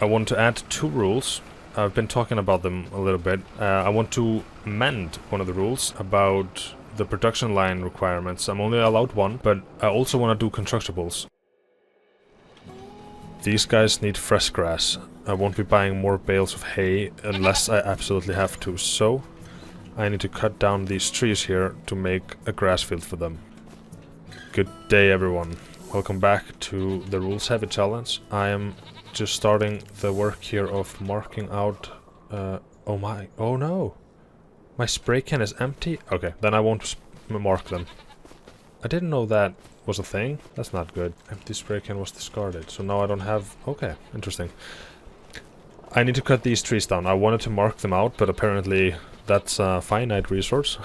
I want to add 2 rules. I've been talking about them a little bit. I want to amend one of the rules about the production line requirements. I'm only allowed 1, but I also want to do constructibles. These guys need fresh grass. I won't be buying more bales of hay unless I absolutely have to, so I need to cut down these trees here to make a grass field for them. Good day, everyone. Welcome back to the Rules Heavy Challenge. I am just starting the work here of marking out... oh no! My spray can is empty? Okay, then I won't mark them. I didn't know that was a thing. That's not good. Empty spray can was discarded, so now I don't have... Okay, interesting. I need to cut these trees down. I wanted to mark them out, but apparently that's a finite resource.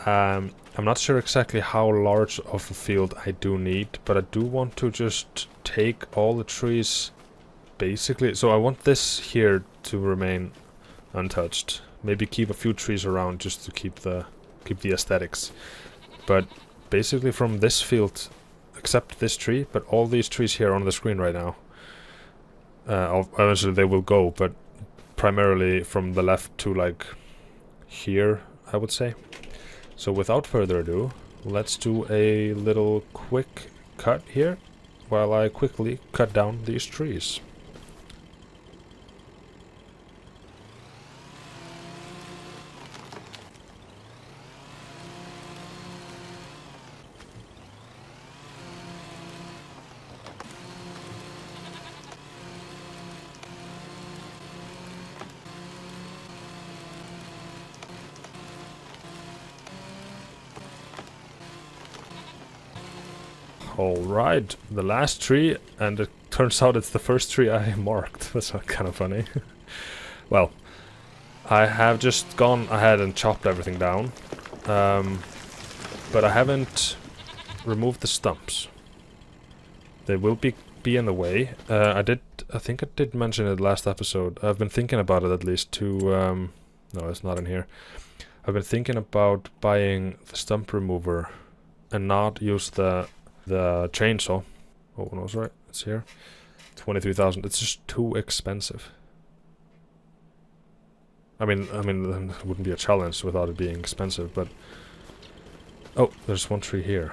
I'm not sure exactly how large of a field I do need, but I do want to just take all the trees, basically. So I want this here to remain untouched. Maybe keep a few trees around just to keep the aesthetics. But basically from this field, except this tree, but all these trees here on the screen right now, eventually they will go, but primarily from the left to like here, I would say. So without further ado, let's do a little quick cut here while I quickly cut down these trees. Alright, the last tree, and it turns out it's the first tree I marked. That's kind of funny. Well, I have just gone ahead and chopped everything down, but I haven't removed the stumps. They will be in the way. I think I did mention it last episode. I've been thinking about it at least to... no, it's not in here. I've been thinking about buying the stump remover and not use the chainsaw. Oh, no, it's right. It's here. 23,000. It's just too expensive. I mean, it wouldn't be a challenge without it being expensive, but... Oh, there's one tree here.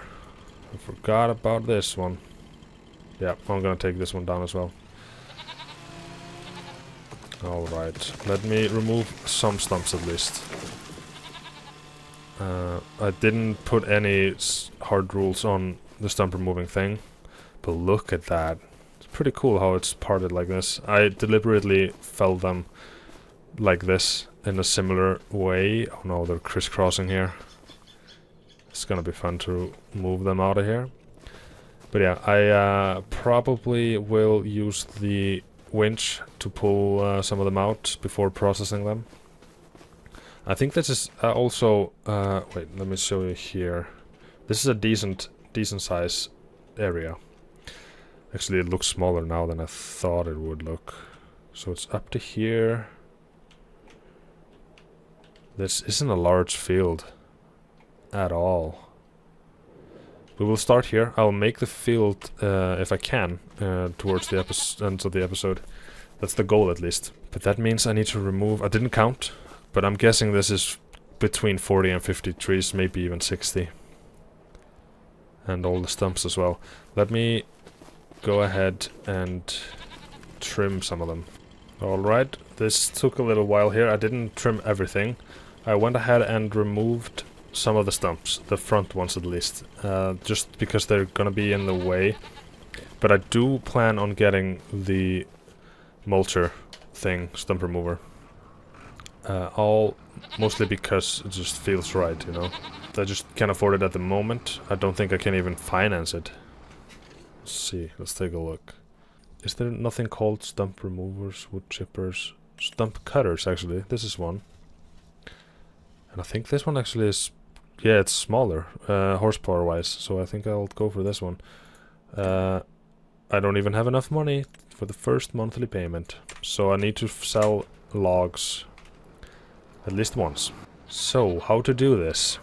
I forgot about this one. Yeah, I'm gonna take this one down as well. Alright, let me remove some stumps at least. I didn't put any hard rules on the stump removing thing, but look at that. It's pretty cool how it's parted like this. I deliberately felled them like this in a similar way. Oh no, they're crisscrossing here. It's gonna be fun to move them out of here. But yeah, I probably will use the winch to pull some of them out before processing them. I think this is also... wait, let me show you here. This is a decent size area. Actually, it looks smaller now than I thought it would look. So it's up to here. This isn't a large field at all. We will start here. I'll make the field, if I can, towards the end of the episode. That's the goal, at least. But that means I need to remove... I didn't count, but I'm guessing this is between 40 and 50 trees, maybe even 60. And all the stumps as well. Let me go ahead and trim some of them. Alright, this took a little while here. I didn't trim everything. I went ahead and removed some of the stumps, the front ones at least, just because they're gonna be in the way. But I do plan on getting the mulcher thing, stump remover. All mostly because it just feels right, you know. I just can't afford it at the moment. I don't think I can even finance it. Let's see, let's take a look. Is there nothing called stump removers, wood chippers, stump cutters actually? This is one. And I think this one actually is... Yeah, it's smaller, horsepower wise, so I think I'll go for this one. I don't even have enough money for the first monthly payment, so I need to sell logs at least once. So, how to do this?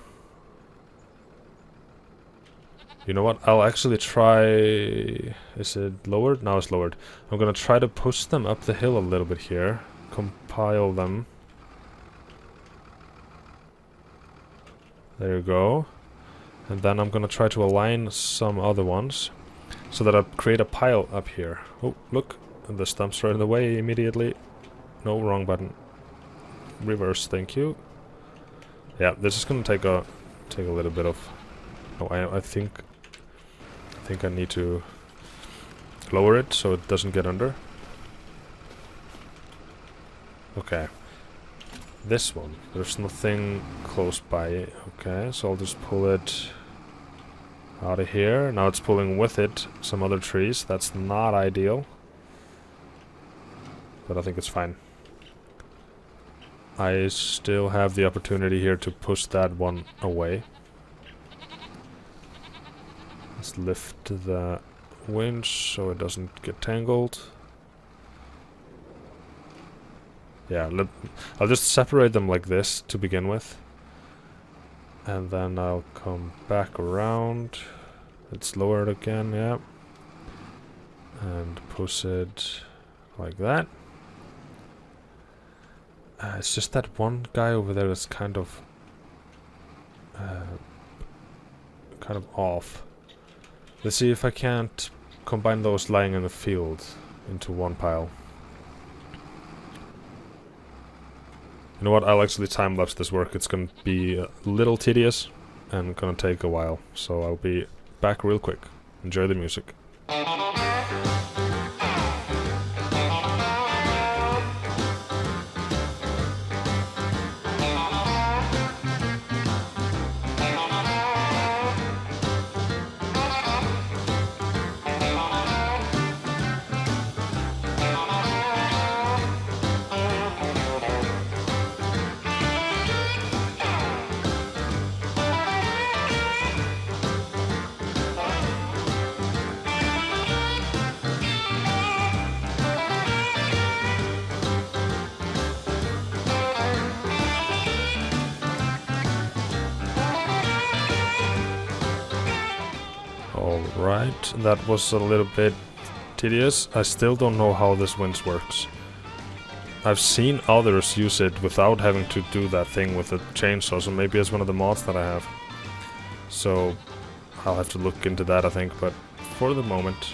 You know what? I'll actually try... Is it lowered? Now it's lowered. I'm gonna try to push them up the hill a little bit here. Compile them. There you go. And then I'm gonna try to align some other ones so that I create a pile up here. Oh, look. And the stumps are in the way immediately. No, wrong button. Reverse, thank you. Yeah, this is gonna take a little bit of... Oh, I think I need to lower it so it doesn't get under. Okay. This one. There's nothing close by. Okay, so I'll just pull it out of here. Now it's pulling with it some other trees. That's not ideal. But I think it's fine. I still have the opportunity here to push that one away. Let's lift the winch so it doesn't get tangled. Yeah, I'll just separate them like this to begin with. And then I'll come back around. Let's lower it again, yeah. And push it like that. It's just that one guy over there that's kind of off. Let's see if I can't combine those lying in the field into one pile. You know what, I'll actually time-lapse this work. It's gonna be a little tedious and gonna take a while. So I'll be back real quick. Enjoy the music. Alright, that was a little bit tedious. I still don't know how this winch works. I've seen others use it without having to do that thing with the chainsaw, so maybe it's one of the mods that I have. So I'll have to look into that, I think, but for the moment,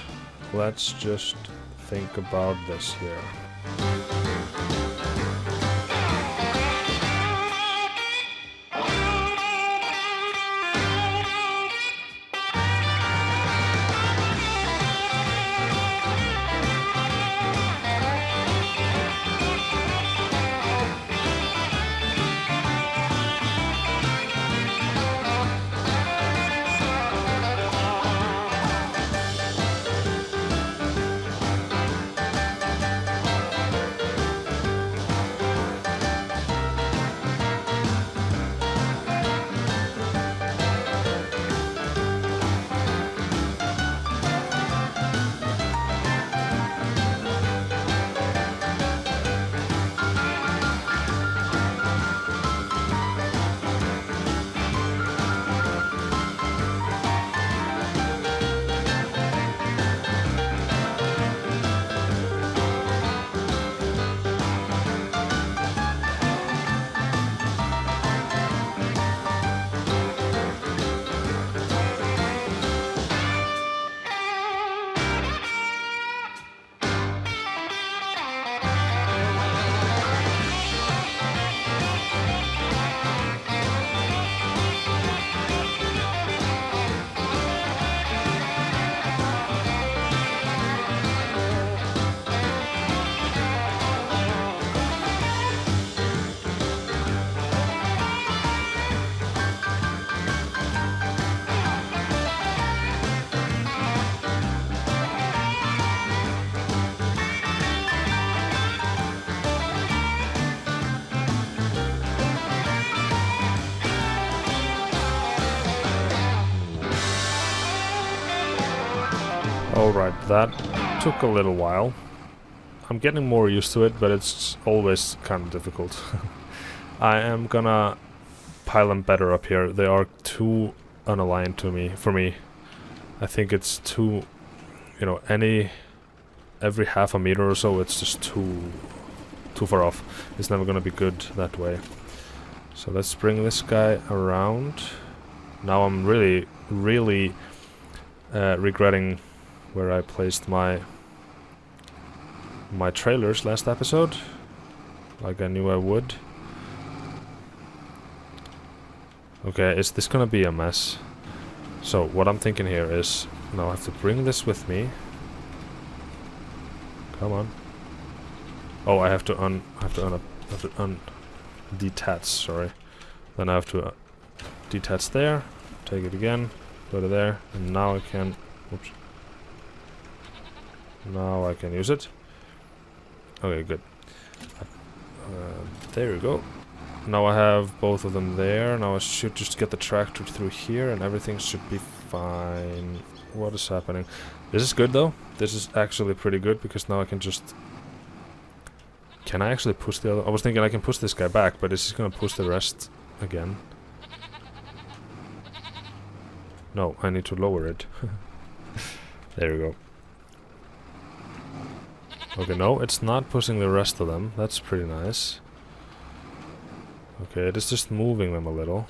let's just think about this here. Alright, that took a little while. I'm getting more used to it, but it's always kind of difficult. I am gonna pile them better up here. They are too unaligned for me. I think it's too, you know, every half a meter or so, it's just too far off. It's never gonna be good that way. So let's bring this guy around. Now I'm really regretting where I placed my trailers last episode, like I knew I would. Okay, is this gonna be a mess? So what I'm thinking here is, now I have to bring this with me. Come on. Oh, I have to detach, sorry. Then I have to detach there, take it again, go to there, and now I can, oops. Now I can use it. Okay, good. There we go. Now I have both of them there. Now I should just get the tractor through here and everything should be fine. What is happening? This is good though. This is actually pretty good because now I can just... Can I actually push the other... I was thinking I can push this guy back, but is he gonna push the rest again? No, I need to lower it. There we go. Okay, no, it's not pushing the rest of them. That's pretty nice. Okay, it is just moving them a little.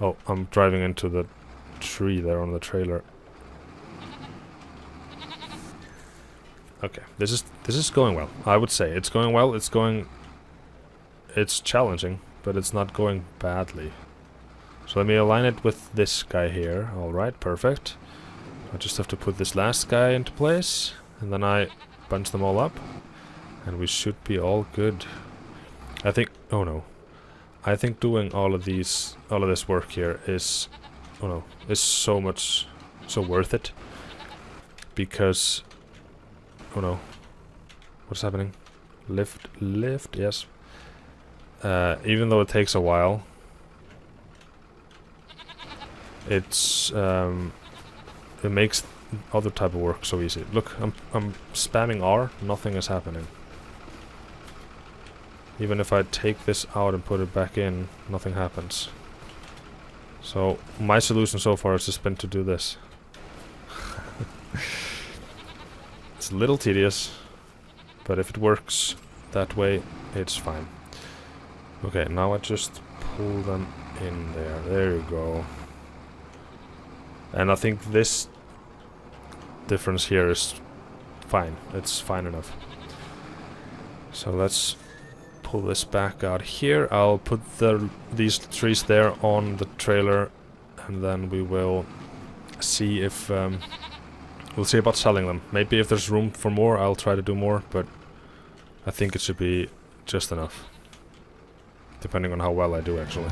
Oh, I'm driving into the tree there on the trailer. Okay, this is going well. I would say it's going well. It's challenging, but it's not going badly. So let me align it with this guy here. All right, perfect. I just have to put this last guy into place, and then I bunch them all up, and we should be all good. I think... Oh no. I think doing all of this work here is... Oh no. Is so worth it. Because... Oh no. What's happening? Lift, yes. Even though it takes a while... It's... it makes other type of work so easy. Look, I'm spamming R, nothing is happening. Even if I take this out and put it back in, nothing happens. So, my solution so far has just been to do this. It's a little tedious, but if it works that way, it's fine. Okay, now I just pull them in there. There you go. And I think this difference here is fine. It's fine enough. So let's pull this back out here. I'll put these trees there on the trailer, and then we will see if we'll see about selling them. Maybe if there's room for more, I'll try to do more, but I think it should be just enough, depending on how well I do actually.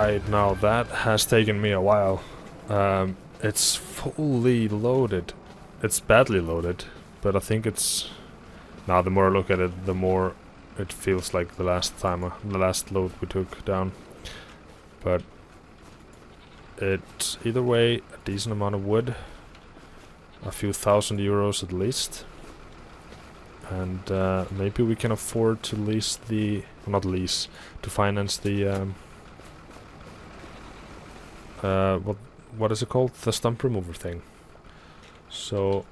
Right, now that has taken me a while. It's fully loaded. It's badly loaded, but I think it's... Now the more I look at it, the more it feels like the last load we took down. But it's either way a decent amount of wood, a few thousand euros at least, and maybe we can afford to lease the... not lease, to finance the... what is it called? The stump remover thing. So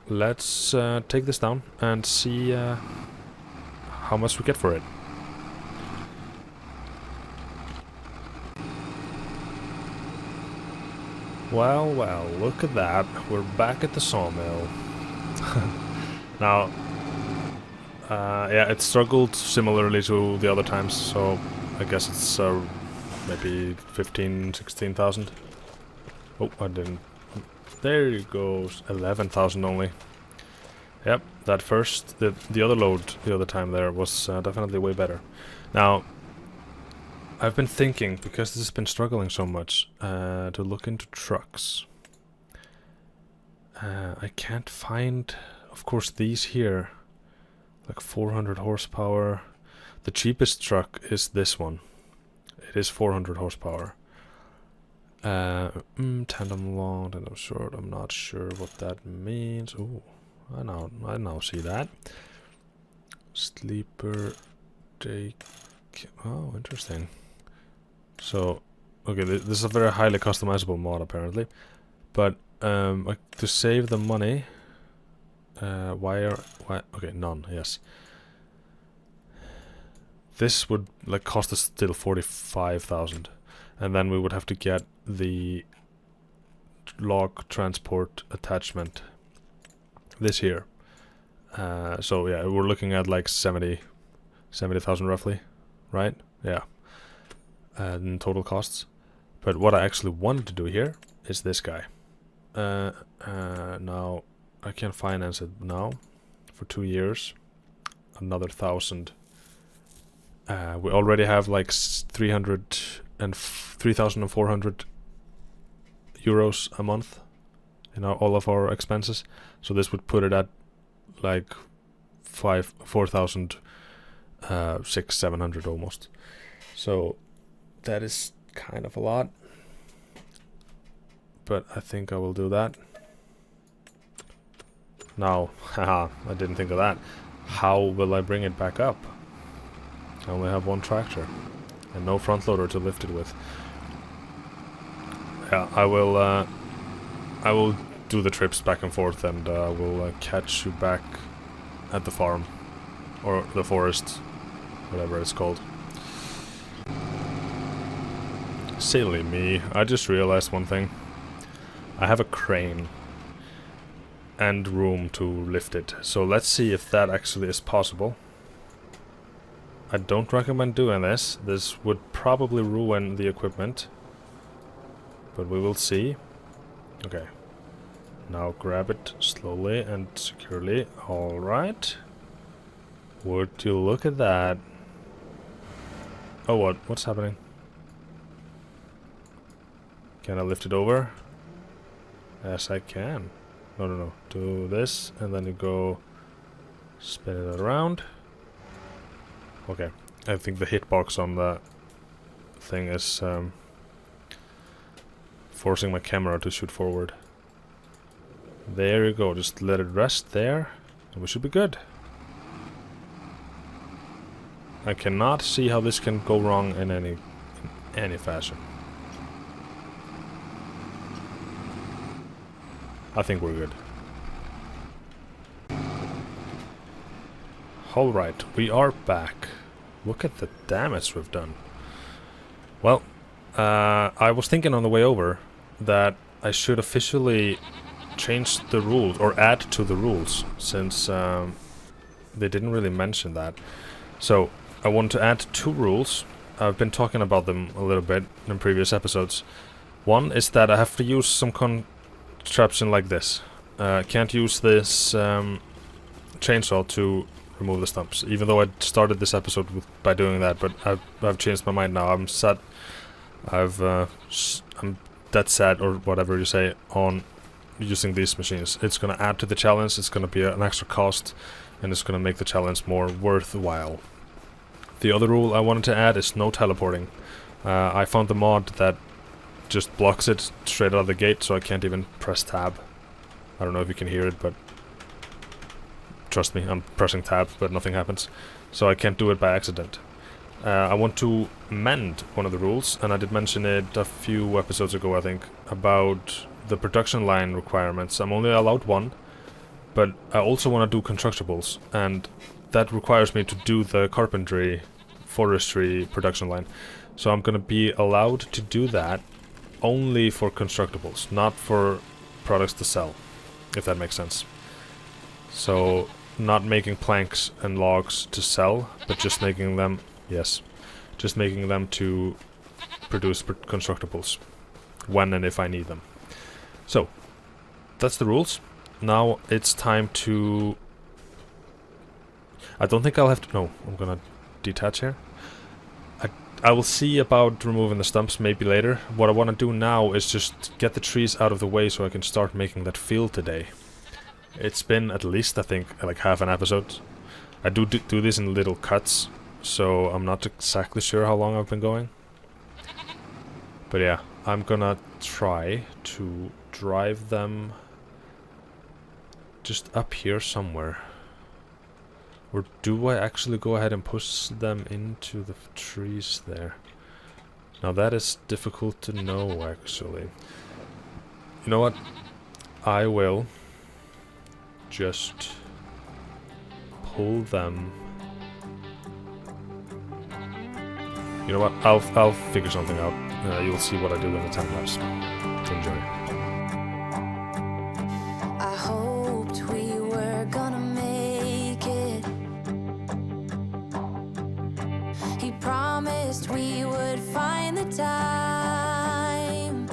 let's take this down and see how much we get for it. Well, well, look at that. We're back at the sawmill. Now, yeah, it struggled similarly to the other times, so I guess it's maybe 16,000. Oh, I didn't. There you go, 11,000 only. Yep, that first, the other load the other time there was definitely way better. Now, I've been thinking, because this has been struggling so much, to look into trucks. I can't find, of course, these here, like 400 horsepower. The cheapest truck is this one. It is 400 horsepower. Tandem long, tandem short. I'm not sure what that means. Ooh, I now see that. Sleeper, Jake. Oh, interesting. So, okay, this is a very highly customizable mod apparently, but like to save the money. Why? Okay, none. Yes. This would like cost us still 45,000, and then we would have to get the log transport attachment. This here. So yeah, we're looking at like 70,000 roughly, right? Yeah. In total costs. But what I actually wanted to do here is this guy. Now I can finance it now for 2 years. Another 1,000. We already have like 3,400 euros a month in all of our expenses. So this would put it at like 4,600-700 almost. So that is kind of a lot. But I think I will do that. Now, haha, I didn't think of that. How will I bring it back up? I only have one tractor and no front loader to lift it with. Yeah, I will do the trips back and forth, and we'll catch you back at the farm or the forest, whatever it's called. Silly me, I just realized one thing. I have a crane and room to lift it, so let's see if that actually is possible. I don't recommend doing this. This would probably ruin the equipment, but we will see. Okay. Now grab it slowly and securely. Alright. Would you look at that? Oh, what? What's happening? Can I lift it over? Yes, I can. No, no, no. Do this, and then you go spin it around. Okay. I think the hitbox on the thing is forcing my camera to shoot forward. There you go. Just let it rest there, and we should be good. I cannot see how this can go wrong in any fashion. I think we're good. Alright, we are back. Look at the damage we've done. Well, I was thinking on the way over that I should officially change the rules, or add to the rules, since they didn't really mention that. So, I want to add 2 rules. I've been talking about them a little bit in previous episodes. One is that I have to use some contraption like this. Can't use this chainsaw to remove the stumps, even though I started this episode by doing that, but I've changed my mind now. I'm set I'm dead set, or whatever you say, on using these machines. It's gonna add to the challenge, it's gonna be an extra cost, and it's gonna make the challenge more worthwhile. The other rule I wanted to add is no teleporting. I found the mod that just blocks it straight out of the gate, so I can't even press tab. I don't know if you can hear it, but trust me, I'm pressing tab, but nothing happens. So I can't do it by accident. I want to mend one of the rules, and I did mention it a few episodes ago, I think, about the production line requirements. I'm only allowed one, but I also want to do constructibles, and that requires me to do the carpentry, forestry production line. So I'm going to be allowed to do that only for constructibles, not for products to sell, if that makes sense. So not making planks and logs to sell, but just making them, yes, just making them to produce constructibles when and if I need them. So that's the rules. Now it's time to... I don't think I'll have to... No, I'm gonna detach here. I will see about removing the stumps maybe later. What I want to do now is just get the trees out of the way so I can start making that field today. It's been at least, I think, like half an episode. I do this in little cuts, so I'm not exactly sure how long I've been going. But yeah, I'm gonna try to drive them just up here somewhere. Or do I actually go ahead and push them into the trees there? Now that is difficult to know, actually. You know what? I will just pull them. You know what? I'll figure something out. You'll see what I do in the time lapse. Enjoy. I hoped we were gonna make it. He promised we would find the time.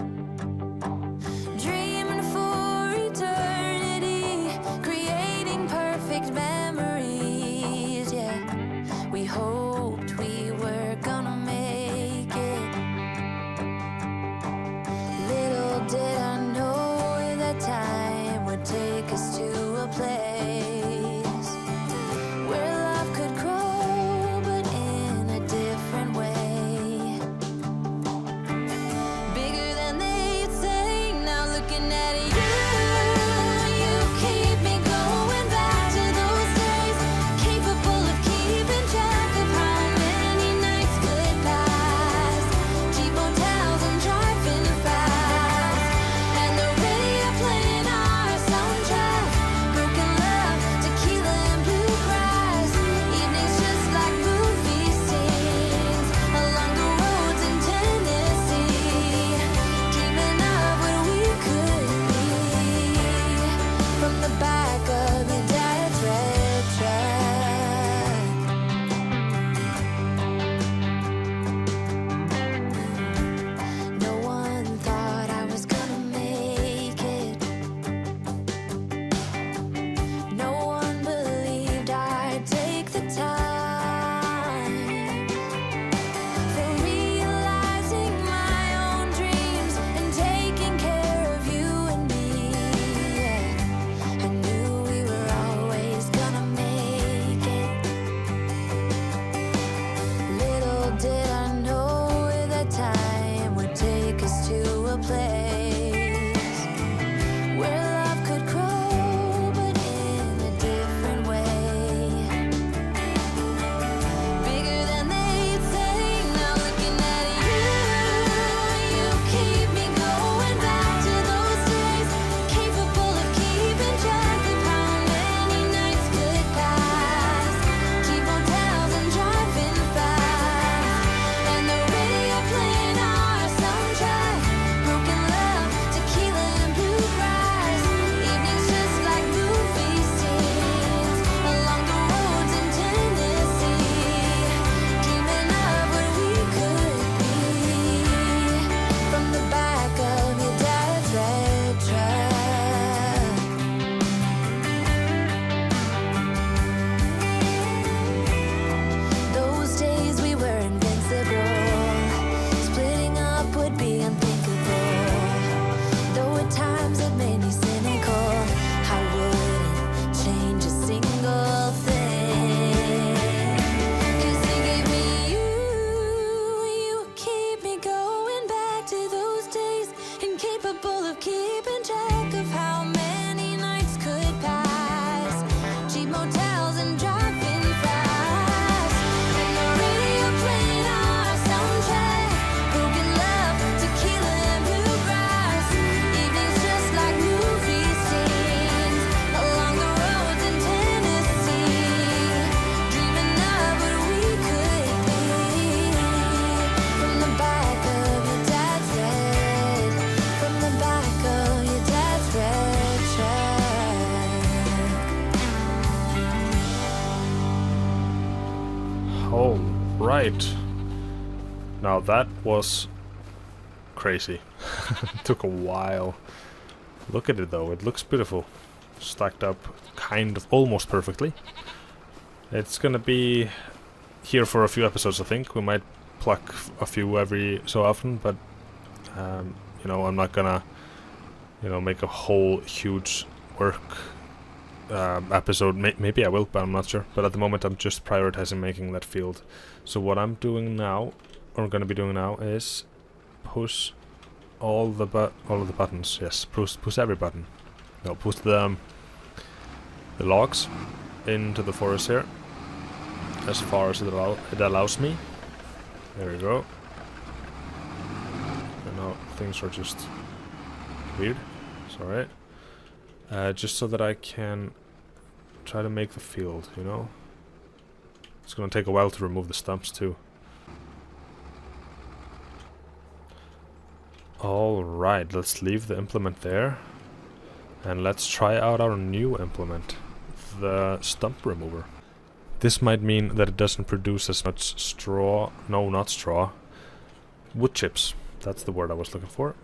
Dreaming for eternity, creating perfect memories. Yeah, we hoped we were gonna make it. Little did I know that time would take us to a place where love could grow, but in a different way. right. Now that was crazy. It took a while. Look at it though, it looks beautiful. Stacked up kind of almost perfectly. It's gonna be here for a few episodes, I think. We might pluck a few every so often, but you know, I'm not gonna, you know, make a whole huge work episode. Maybe I will, but I'm not sure. But at the moment, I'm just prioritizing making that field. So what I'm doing now, or I'm gonna be doing now, is push all of the buttons. Yes, push every button. No, push the logs into the forest here as far as it allows me. There we go. And now things are just weird. Sorry. Just so that I can try to make the field, you know? It's gonna take a while to remove the stumps too. Alright, let's leave the implement there. And let's try out our new implement, the stump remover. This might mean that it doesn't produce as much straw. No, not straw. Wood chips. That's the word I was looking for.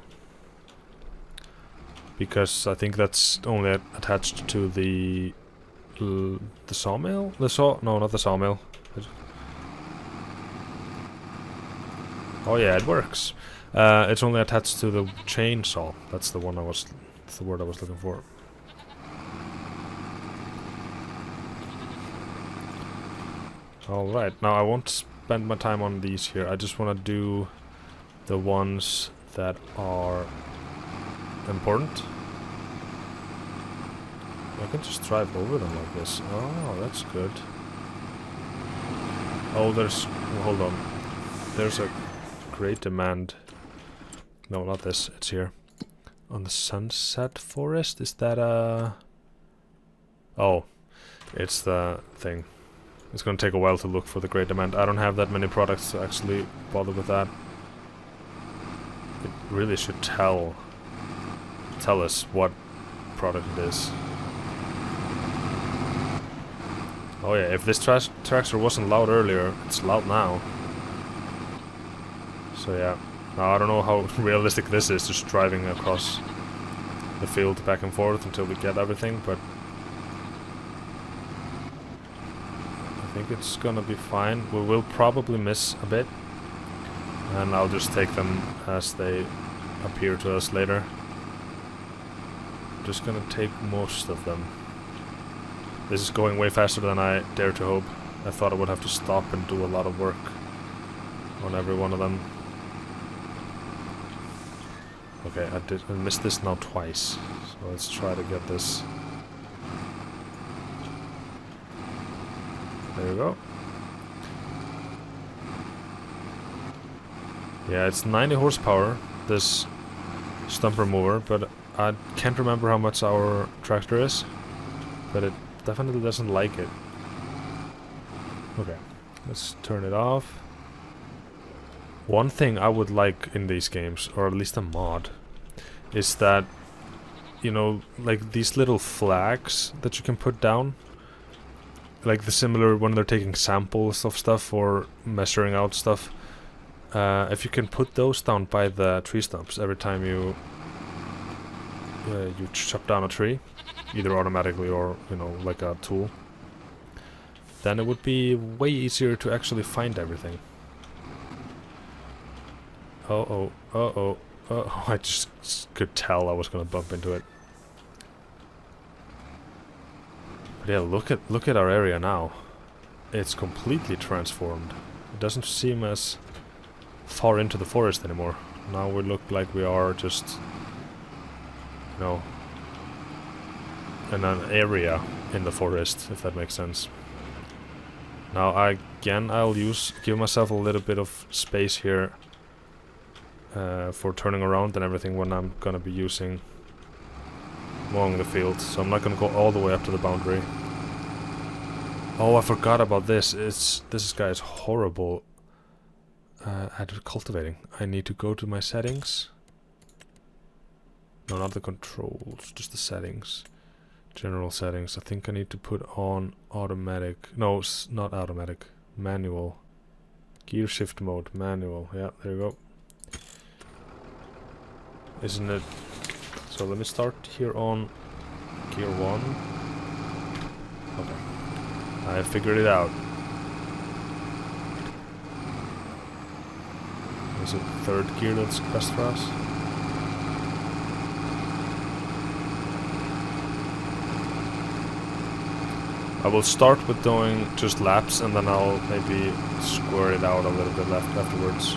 Because I think that's only attached to the sawmill? No, not the sawmill. Oh yeah, it works. It's only attached to the chainsaw. That's the word I was looking for. Alright, now I won't spend my time on these here. I just want to do the ones that are important. I can just drive over them like this. Oh, that's good. Oh, hold on. There's a great demand. No, not this. It's here. On the Sunset Forest? Is that a... Oh, it's the thing. It's gonna take a while to look for the great demand. I don't have that many products to actually bother with that. It really should tell us what product it is. Oh yeah, if this tractor wasn't loud earlier, it's loud now. So yeah. Now I don't know how realistic this is, just driving across the field back and forth until we get everything, but I think it's gonna be fine. We will probably miss a bit, and I'll just take them as they appear to us later. I'm just gonna take most of them. This is going way faster than I dare to hope. I thought I would have to stop and do a lot of work on every one of them. Okay, I missed this now twice, so let's try to get this. There we go. Yeah, it's 90 horsepower, this stump remover, but I can't remember how much our tractor is, but it definitely doesn't like it. Okay, let's turn it off. One thing I would like in these games, or at least a mod, is that, you know, like these little flags that you can put down, like the similar when they're taking samples of stuff or measuring out stuff, if you can put those down by the tree stumps every time you chop down a tree, either automatically or, you know, like a tool, then it would be way easier to actually find everything. Uh-oh, uh-oh, uh-oh, I just could tell I was gonna bump into it. But yeah, look at our area now. It's completely transformed. It doesn't seem as far into the forest anymore. Now we look like we are just, you know, in an area in the forest, if that makes sense. Now again, I'll give myself a little bit of space here for turning around and everything when I'm gonna be using mowing the field, so I'm not gonna go all the way up to the boundary. Oh, I forgot about this. This guy is horrible at cultivating. I need to go to my settings. No, not the controls, just the settings. General settings. I think I need to put on automatic. No, not automatic. Manual. Gear shift mode, manual. Yeah, there you go. Isn't it? So let me start here on gear 1. Okay. I figured it out. Is it third gear that's best for us? I will start with doing just laps and then I'll maybe square it out a little bit left afterwards.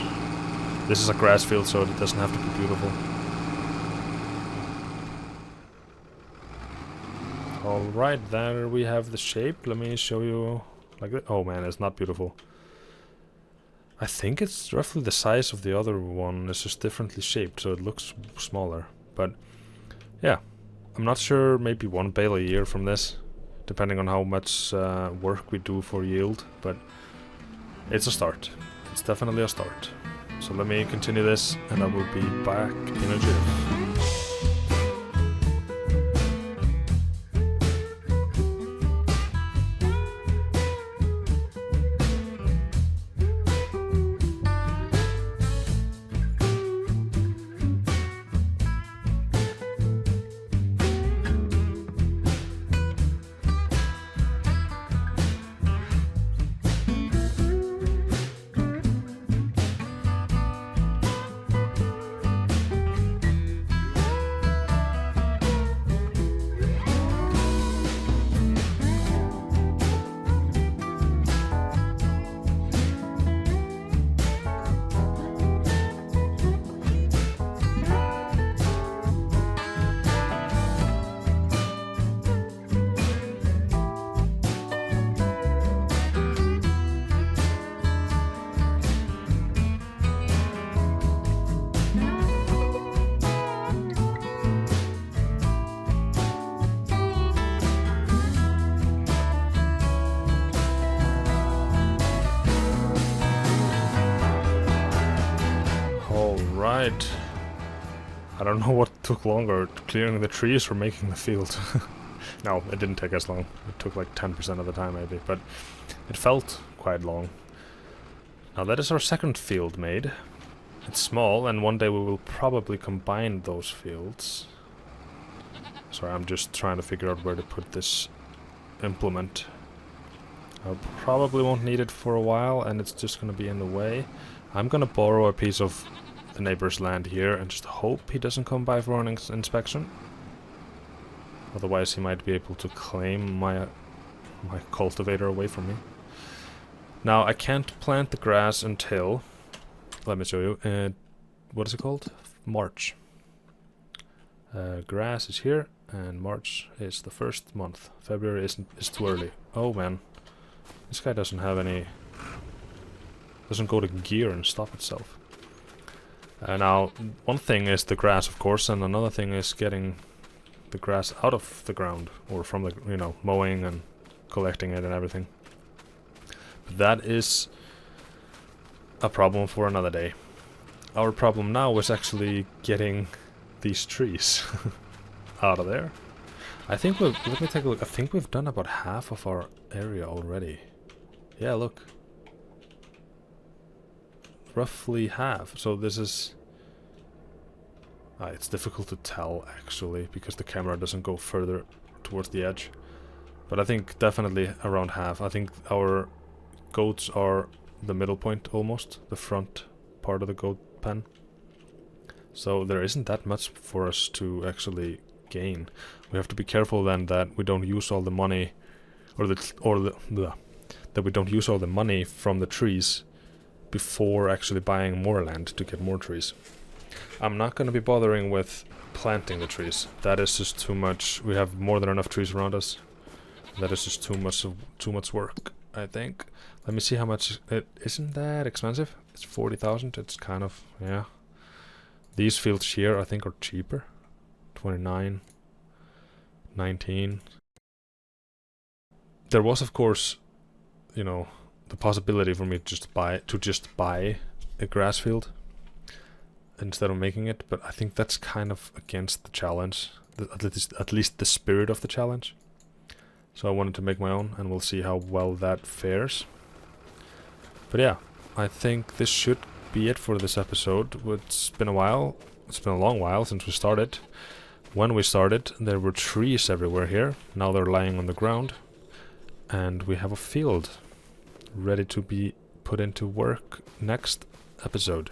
This is a grass field, so it doesn't have to be beautiful. Alright, there we have the shape. Let me show you like that. Oh man, it's not beautiful. I think it's roughly the size of the other one. It's just differently shaped, so it looks smaller. But yeah, I'm not sure, maybe 1 bale a year from this, depending on how much work we do for yield, but it's a start. It's definitely a start. So let me continue this and I will be back in a jiff. Alright. I don't know what took longer, clearing the trees or making the field. No, it didn't take as long. It took like 10% of the time maybe, but it felt quite long. Now that is our second field made. It's small, and one day we will probably combine those fields. Sorry, I'm just trying to figure out where to put this implement. I probably won't need it for a while, and it's just gonna be in the way. I'm gonna borrow a piece of the neighbor's land here and just hope he doesn't come by for an inspection. Otherwise he might be able to claim my cultivator away from me. Now I can't plant the grass until, let me show you, what is it called? March. Grass is here and March is the first month. February is too early. Oh man, this guy doesn't have any, doesn't go to gear and stop itself. Now, one thing is the grass, of course, and another thing is getting the grass out of the ground, or from the, you know, mowing and collecting it and everything. But that is a problem for another day. Our problem now is actually getting these trees out of there. I think we've, let me take a look, I think we've done about half of our area already. Yeah, look. Roughly half. So this is... it's difficult to tell actually, because the camera doesn't go further towards the edge. But I think definitely around half. I think our goats are the middle point almost, the front part of the goat pen. So there isn't that much for us to actually gain. We have to be careful then that we don't use all the money, that we don't use all the money from the trees before actually buying more land to get more trees. I'm not going to be bothering with planting the trees. That is just too much. We have more than enough trees around us. That is just too much work, I think. Let me see how much it isn't that expensive. It's 40,000. It's kind of, yeah. These fields here I think are cheaper. 29, 19. There was of course, you know, the possibility for me to just buy a grass field instead of making it, but I think that's kind of against the challenge, at least the spirit of the challenge. So I wanted to make my own, and we'll see how well that fares. But yeah, I think this should be it for this episode. It's been a while. It's been a long while since we started. When we started, there were trees everywhere here. Now they're lying on the ground. And we have a field ready to be put into work next episode.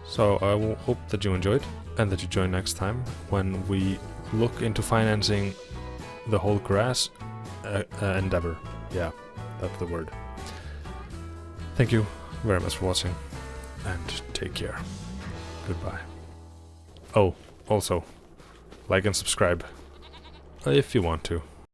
So I will hope that you enjoyed and that you join next time when we look into financing the whole grass endeavor. Yeah, that's the word. Thank you very much for watching and take care. Goodbye. Oh, also, like and subscribe if you want to.